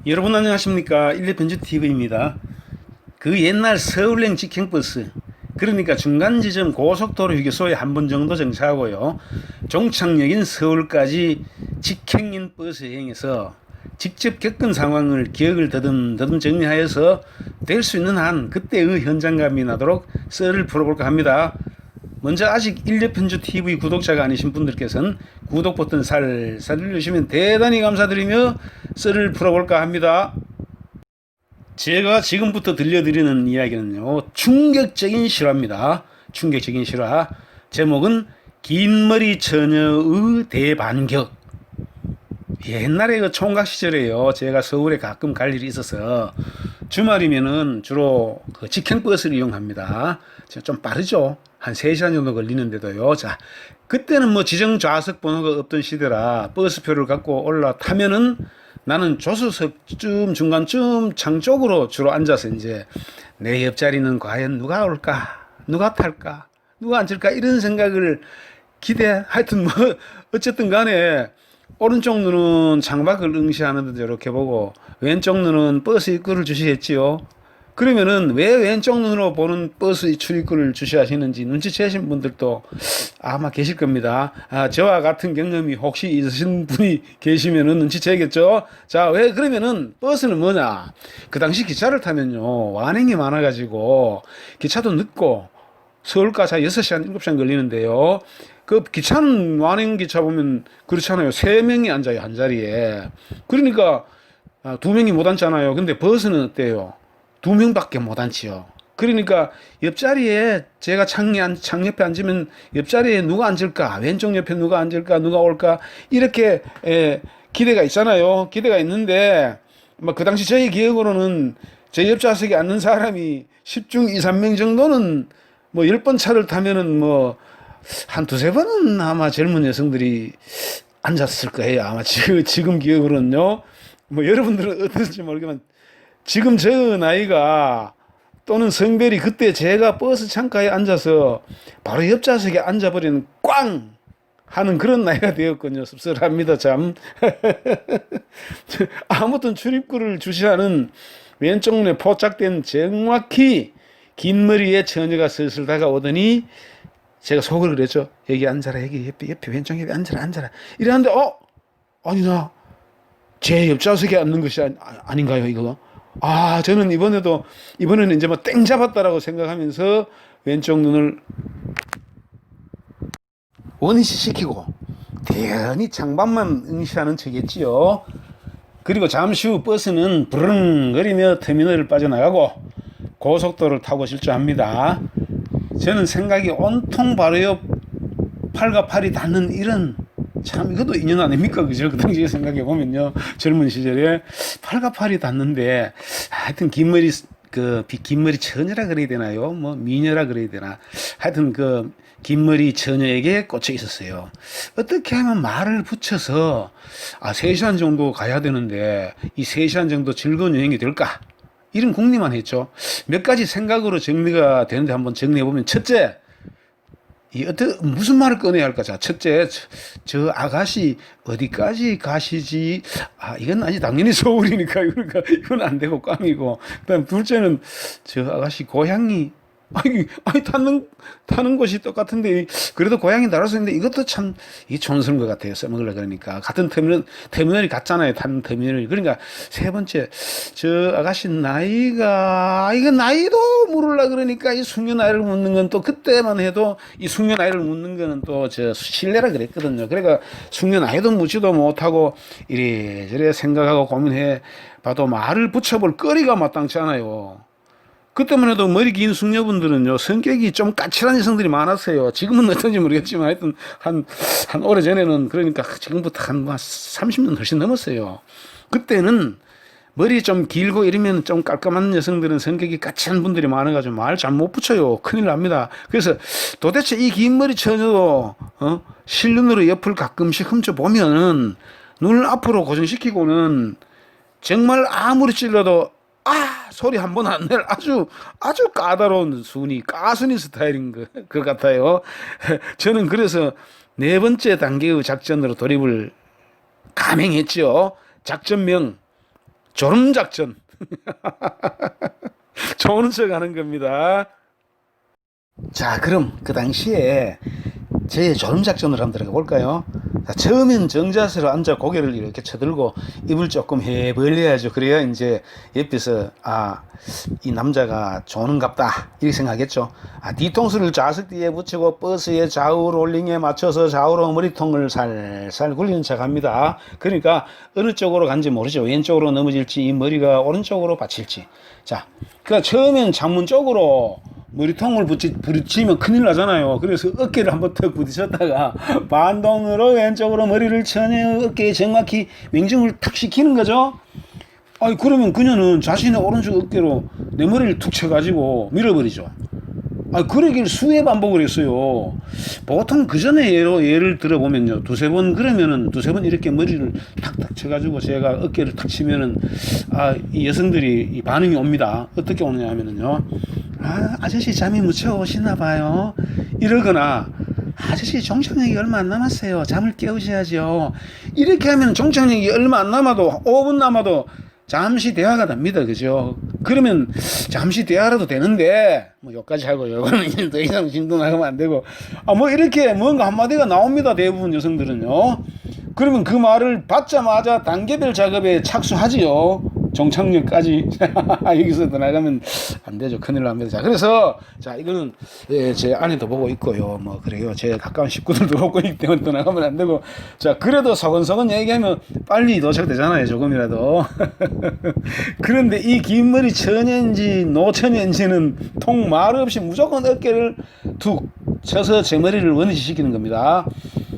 여러분 안녕하십니까. 일레편집TV입니다. 그 옛날 서울행 직행버스, 그러니까 중간지점 고속도로 휴게소에 한 번 정도 정차하고요, 종착역인 서울까지 직행인 버스 여행에서 직접 겪은 상황을 기억을 더듬 정리하여서 될 수 있는 한 그때의 현장감이 나도록 썰을 풀어볼까 합니다. 먼저 아직 일레편집TV 구독자가 아니신 분들께서는 구독 버튼 살살 눌러주시면 대단히 감사드리며 썰을 풀어볼까 합니다. 제가 지금부터 들려드리는 이야기는요, 충격적인 실화입니다. 충격적인 실화. 제목은 긴 머리 처녀의 대반격. 옛날에 그 총각 시절에요, 제가 서울에 가끔 갈 일이 있어서 주말이면은 주로 그 직행버스를 이용합니다. 좀 빠르죠. 한 3시간 정도 걸리는데도요. 자, 그때는 뭐 지정 좌석 번호가 없던 시대라 버스표를 갖고 올라타면은 나는 조수석쯤 중간쯤 창 쪽으로 주로 앉아서 이제 내 옆자리는 과연 누가 올까? 누가 탈까? 누가 앉을까? 이런 생각을 하여튼 뭐 어쨌든 간에 오른쪽 눈은 창밖을 응시하는 듯 이렇게 보고 왼쪽 눈은 버스 입구를 주시했지요. 그러면은 왜 왼쪽 눈으로 보는 버스 출입구를 주시하시는지 눈치채신 분들도 아마 계실 겁니다. 저와 같은 경험이 혹시 있으신 분이 계시면은 눈치채겠죠. 자, 왜 그러면은 버스는 뭐냐? 그 당시 기차를 타면요, 완행이 많아가지고 기차도 늦고 서울까지 6시간, 7시간 걸리는데요. 그 기차는 완행 기차 보면 그렇잖아요. 3명이 앉아요, 한 자리에. 그러니까 2명이 못 앉잖아요. 근데 버스는 어때요? 2명밖에 못 앉지요. 그러니까 옆자리에 제가 창 옆에 앉으면 옆자리에 누가 앉을까? 왼쪽 옆에 누가 앉을까? 누가 올까? 이렇게 기대가 있잖아요. 기대가 있는데 그 당시 저희 기억으로는 제 옆좌석에 앉는 사람이 10중 2, 3명 정도는 뭐 10번 차를 타면은 뭐 한 두세 번은 아마 젊은 여성들이 앉았을 거예요. 아마 지금 기억으로는요. 뭐 여러분들은 어떨지 모르겠지만 지금 저 나이가 또는 성별이 그때 제가 버스 창가에 앉아서 바로 옆좌석에 앉아버리는 꽝! 하는 그런 나이가 되었거든요. 씁쓸합니다, 참. 아무튼 출입구를 주시하는 왼쪽 눈에 포착된 정확히 긴 머리의 처녀가 슬슬 다가오더니 제가 속을 그랬죠. 여기 앉아라, 여기 옆에 왼쪽 옆에 앉아라. 이러는데, 아니, 제 옆좌석에 앉는 것이 아닌가요, 이거? 저는 이번에는 이제 뭐 땡 잡았다라고 생각하면서 왼쪽 눈을 원위치 시키고, 대단히 창밖만 응시하는 척했지요. 그리고 잠시 후 버스는 부릉거리며 터미널을 빠져나가고 고속도로를 타고 실주합니다. 저는 생각이 온통 바로 옆 팔과 팔이 닿는 이런, 참 이것도 인연 아닙니까? 그죠? 그 당시에 생각해 보면요, 젊은 시절에 팔과 팔이 닿는데 하여튼 긴 머리 처녀라 그래야 되나요? 뭐 미녀라 그래야 되나? 하여튼 그 긴 머리 처녀에게 꽂혀 있었어요. 어떻게 하면 말을 붙여서 3시간 정도 가야 되는데 이 3시간 정도 즐거운 여행이 될까? 이런 궁리만 했죠. 몇 가지 생각으로 정리가 되는데 한번 정리해 보면, 첫째, 무슨 말을 꺼내야 할까? 자, 첫째, 저 아가씨 어디까지 가시지? 이건 아니 당연히 서울이니까 이건 안 되고 꽝이고. 그다음 둘째는 저 아가씨 고향이 타는 곳이 똑같은데 그래도 고향이 달아서 있는데 이것도 참 이 촌스러운 것 같아요. 써먹으려 그러니까 같은 터미널이 같잖아요. 타는 터미널이. 그러니까 세 번째, 저 아가씨 나이가 이거 나이도 물으려 그러니까 이 숙녀 나이를 묻는 건 또 그때만 해도 이 숙녀 나이를 묻는 거는 또 저 실례라 그랬거든요. 그러니까 숙녀 나이도 묻지도 못하고 이래저래 생각하고 고민해 봐도 말을 붙여볼 거리가 마땅치 않아요. 그때만 해도 머리 긴 숙녀분들은요, 성격이 좀 까칠한 여성들이 많았어요. 지금은 어떤지 모르겠지만, 하여튼, 한 오래전에는, 그러니까 지금부터 한 30년 훨씬 넘었어요. 그때는 머리 좀 길고 이러면 좀 깔끔한 여성들은 성격이 까칠한 분들이 많아가지고 말 잘 못 붙여요. 큰일 납니다. 그래서 도대체 이 긴 머리 처녀도, 실눈으로 옆을 가끔씩 훔쳐보면은, 눈을 앞으로 고정시키고는 정말 아무리 찔러도 소리 한 번 안 낼 아주 까다로운 까순이 스타일인 것 같아요. 저는 그래서 4번째 단계의 작전으로 돌입을 감행했죠. 작전명 졸음작전. 좋은 척 하는 겁니다. 자, 그럼 그 당시에 제 졸음작전을 한번 들어가 볼까요? 자, 처음엔 정자세로 앉아 고개를 이렇게 쳐들고 입을 조금 해 벌려야죠. 그래야 이제 옆에서 이 남자가 좋은갑다 이렇게 생각하겠죠. 뒤통수를 좌석 뒤에 붙이고 버스의 좌우 롤링에 맞춰서 좌우로 머리통을 살살 굴리는 척 합니다. 그러니까 어느 쪽으로 간지 모르죠. 왼쪽으로 넘어질지 이 머리가 오른쪽으로 받칠지. 자, 그러니까 처음엔 창문 쪽으로 머리통을 부딪히면 큰일 나잖아요. 그래서 어깨를 한번 턱 부딪혔다가 반동으로 왼쪽으로 머리를 쳐내 어깨에 정확히 맹정을 탁 시키는 거죠. 그러면 그녀는 자신의 오른쪽 어깨로 내 머리를 툭 쳐가지고 밀어버리죠. 그러길 수의 반복을 했어요. 보통 그 전에 예를 들어보면요. 두세 번 그러면은 두세 번 이렇게 머리를 탁탁 쳐가지고 제가 어깨를 탁 치면은 이 여성들이 이 반응이 옵니다. 어떻게 오느냐 하면은요. 아저씨 잠이 무쳐 오시나 봐요. 이러거나 아저씨 종착역이 얼마 안 남았어요. 잠을 깨우셔야죠. 이렇게 하면 종착역이 얼마 안 남아도 5분 남아도 잠시 대화가 됩니다. 그죠? 그러면 잠시 대화라도 되는데 여기까지 하고 요거는 더 이상 진동하면 안 되고 이렇게 뭔가 한마디가 나옵니다. 대부분 여성들은요. 그러면 그 말을 받자마자 단계별 작업에 착수하지요. 종착역까지. 여기서 더 나가면 안 되죠. 큰일 납니다. 자, 그래서, 이거는, 제 아내도 보고 있고요. 그래요. 제 가까운 식구들도 보고 있기 때문에 더 나가면 안 되고. 자, 그래도 서건서건 얘기하면 빨리 도착되잖아요. 조금이라도. 그런데 이 긴 머리 처녀인지 노처녀인지는 통 말 없이 무조건 어깨를 툭 쳐서 제 머리를 원위치시키는 겁니다.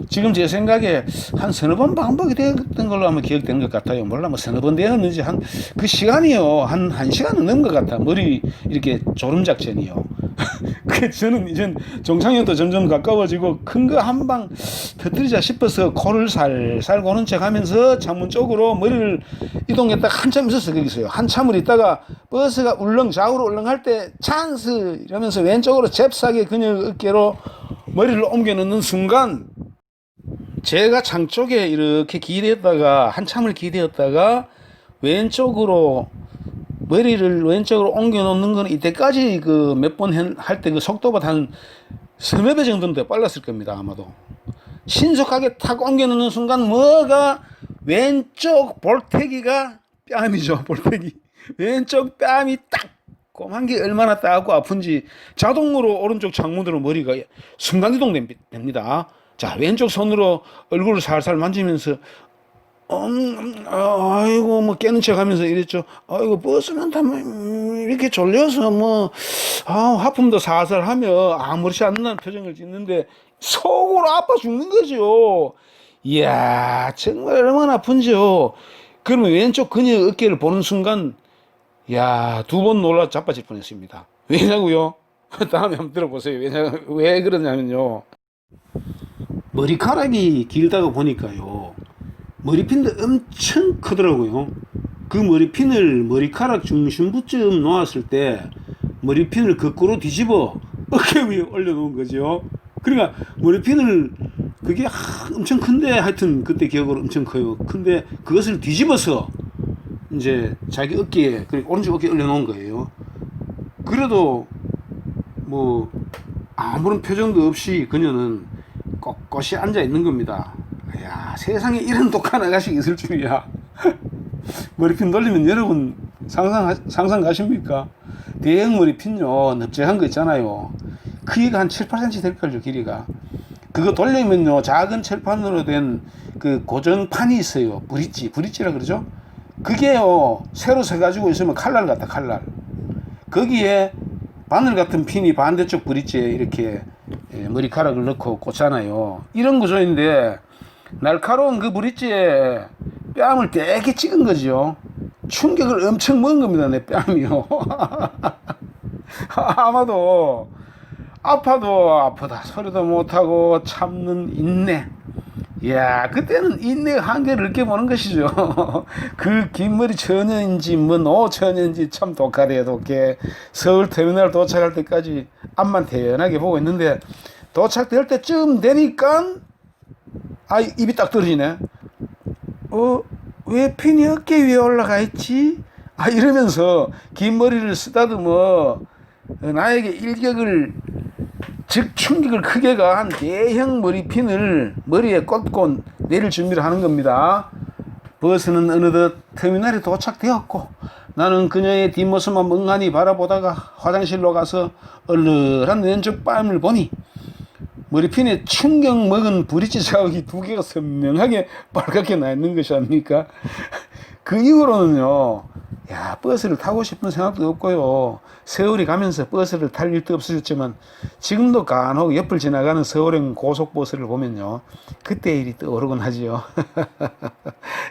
지금 제 생각에 한 서너 번 반복이 되었던 걸로 아마 기억되는 것 같아요. 몰라, 서너 번 되었는지 그 시간이요. 한 시간은 넘은 것 같아. 머리 이렇게 졸음작전이요. 저는 이제 정상형도 점점 가까워지고 큰 거 한 방 터뜨리자 싶어서 코를 살살 고는 척 하면서 창문 쪽으로 머리를 이동했다가 한참 있었어요. 거기서요. 한참을 있다가 버스가 좌우로 울렁할 때 찬스 이러면서 왼쪽으로 잽싸게 그녀 어깨로 머리를 옮겨 놓는 순간 제가 창 쪽에 이렇게 기대었다가 한참을 기대었다가 왼쪽으로 머리를 왼쪽으로 옮겨 놓는 건 이때까지 그 몇 번 할 때 그 속도보다 한 서너 배 정도는 더 빨랐을 겁니다. 아마도 신속하게 탁 옮겨 놓는 순간 뭐가 왼쪽 볼태기가 뺨이죠. 볼태기 왼쪽 뺨이 딱 꼼한 게 얼마나 따갑고 아픈지 자동으로 오른쪽 창문으로 머리가 순간이동 됩니다. 자, 왼쪽 손으로 얼굴을 살살 만지면서 아이고 깨는 척 하면서 이랬죠. 아이고 버스는 타면 이렇게 졸려서 하품도 살살 하며 아무렇지 않는 표정을 짓는데 속으로 아파 죽는 거죠. 이야, 정말 얼마나 아픈지요. 그러면 왼쪽 그녀 어깨를 보는 순간 두 번 놀라 자빠질 뻔했습니다. 왜냐고요? 다음에 한번 들어보세요. 왜 그러냐면요. 머리카락이 길다가 보니까요. 머리핀도 엄청 크더라고요. 그 머리핀을 머리카락 중심부쯤 놓았을 때 머리핀을 거꾸로 뒤집어 어깨 위에 올려놓은 거죠. 그러니까 머리핀을 그게 엄청 큰데 하여튼 그때 기억으로 엄청 커요. 근데 그것을 뒤집어서 이제 자기 어깨에 그리고 오른쪽 어깨에 올려놓은 거예요. 그래도 아무런 표정도 없이 그녀는 꼿꼿이 앉아 있는 겁니다. 야, 세상에 이런 독한 아가씨가 있을 줄이야. 머리핀 돌리면 여러분 상상 가십니까? 대형 머리핀요, 넓적한 거 있잖아요. 크기가 한 7, 8cm 될걸요, 길이가. 그거 돌리면요, 작은 철판으로 된 그 고정판이 있어요. 브릿지라 그러죠? 그게요, 새로 서가지고 있으면 칼날 같다, 칼날. 거기에 바늘 같은 핀이 반대쪽 브릿지에 이렇게 머리카락을 넣고 꽂잖아요. 이런 구조인데 날카로운 그 브릿지에 뺨을 되게 찍은 거죠. 충격을 엄청 먹은 겁니다. 내 뺨이요. 아마도 아파도 아프다 소리도 못하고 참는 인내. 이야, 그때는 인내의 한계를 느껴보는 것이죠. 그 긴 머리 처녀인지 노처녀인지 참 독하대요. 독해. 서울 터미널 도착할 때까지 앞만 태연하게 보고 있는데 도착될 때쯤 되니까 입이 딱 떨어지네. 왜 핀이 어깨 위에 올라가 있지? 이러면서 긴 머리를 쓰다듬어 나에게 일격을, 즉 충격을 크게 가한 대형 머리핀을 머리에 꽂고 내릴 준비를 하는 겁니다. 버스는 어느덧 터미널에 도착되었고 나는 그녀의 뒷모습만 멍하니 바라보다가 화장실로 가서 얼얼한 왼쪽 뺨을 보니 머리핀에 충격 먹은 브릿지 자국이 2개가 선명하게 빨갛게 나 있는 것이 아닙니까? 그 이후로는요, 버스를 타고 싶은 생각도 없고요. 세월이 가면서 버스를 탈 일도 없어졌지만 지금도 간혹 옆을 지나가는 서울행 고속버스를 보면요, 그때 일이 떠오르곤 하지요.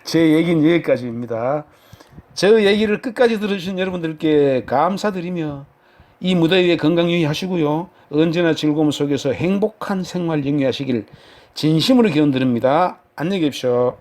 제 얘기는 여기까지입니다. 저 얘기를 끝까지 들어주신 여러분들께 감사드리며 이 무더위에 건강 유의하시고요. 언제나 즐거움 속에서 행복한 생활 영위하시길 진심으로 기원드립니다. 안녕히 계십시오.